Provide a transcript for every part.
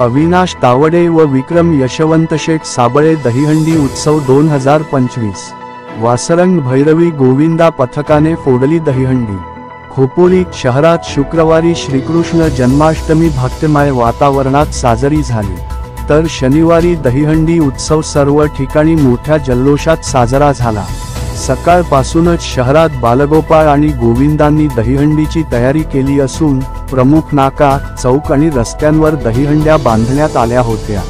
अविनाश तावडे व विक्रम यशवंत शेठ साबळे दहीहंडी उत्सव 2025। वासरंग भैरवी गोविंदा पथकाने फोडली दहीहंडी। खोपोली शहरात शुक्रवारी श्रीकृष्ण जन्माष्टमी भक्तिमय वातावरणात साजरी झाली, तर शनिवारी दहीहंडी उत्सव सर्व ठिकाणी मोठ्या जल्लोषात साजरा झाला। सकाळपासूनच शहरात बालगोपाळ आणि गोविंदांनी दहीहंडीची तयारी केली असून प्रमुख नाका, चौक आणि रस्त्यांवर दहीहंड्या बांधण्यात आल्या होत्या।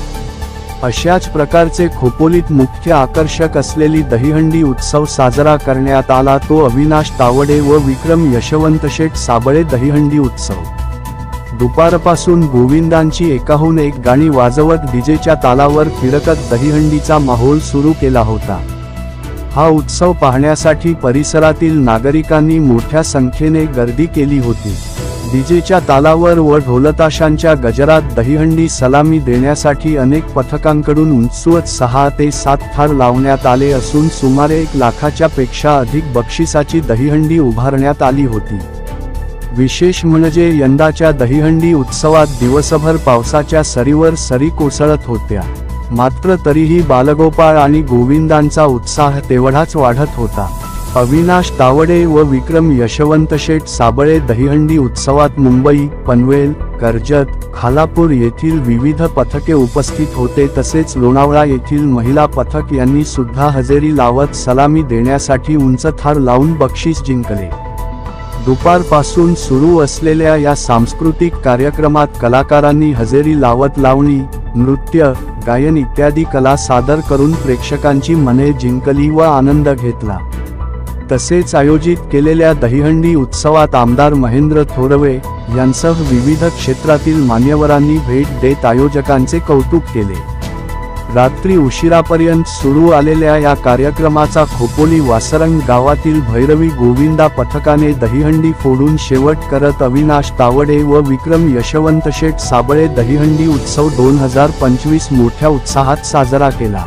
अशाच प्रकारचे खोपोलीत मुख्य आकर्षक असलेली दहीहंडी उत्सव साजरा करण्यात आला, तो अविनाश तावडे व विक्रम यशवंत शेठ साबळे दहीहंडी उत्सव। दुपारपासून गोविंदांची एकाहून एक गाणी वाजवत डीजेच्या तालावर फिरकत दहीहंडीचा माहोल सुरू केला होता। हा उत्सव पाहण्यासाठी परिसरातील नागरिकांनी मोठ्या संख्येने गर्दी केली होती। डीजेच्या तालावर व ढोलताशांच्या गजरात दहीहंडी सलामी देण्यासाठी अनेक पथकांकडून उंचवत 6 ते 7 थार लावण्यात आले असून सुमारे 1 लाखाच्या पेक्षा अधिक बक्षिसाची दहीहंडी उभारण्यात आली होती। विशेष म्हणजे यंदाच्या दहीहंडी उत्सवात दिवसभर पावसाच्या सरीवर सरी कोसळत होत्या, मात्र तरीही बालगोपाळ आणि गोविंदांचा उत्साह तेवढाच वाढत होता। अविनाश तावडे व विक्रम यशवंत शेठ साबळे दहीहंडी उत्सवात मुंबई, पनवेल, कर्जत, खालापूर येथील विविध पथके उपस्थित होते, तसेच लोणावळा येथील महिला पथक यांनी सुद्धा हजेरी लावत सलामी देण्यासाठी उंच थार लावून बक्षीस जिंकले। दुपारपासून सुरू असलेल्या या सांस्कृतिक कार्यक्रमात कलाकारांनी हजेरी लावत लावणी, नृत्य, गायन इत्यादी कला सादर करून प्रेक्षकांची मने जिंकली व आनंद घेतला। तसेच आयोजित केलेल्या दहीहंडी उत्सवात आमदार महेंद्र थोरवे यांसह विविध क्षेत्रातील मान्यवरांनी भेट देत आयोजकांचे कौतुक केले। रात्री उशिरापर्यंत सुरू आलेल्या या कार्यक्रमाचा खोपोली वासरंग गावातील भैरवी गोविंदा पथकाने दहीहंडी फोडून शेवट करत अविनाश तावडे व विक्रम यशवंत शेठ साबळे दहीहंडी उत्सव 2025 मोठ्या उत्साहात साजरा केला।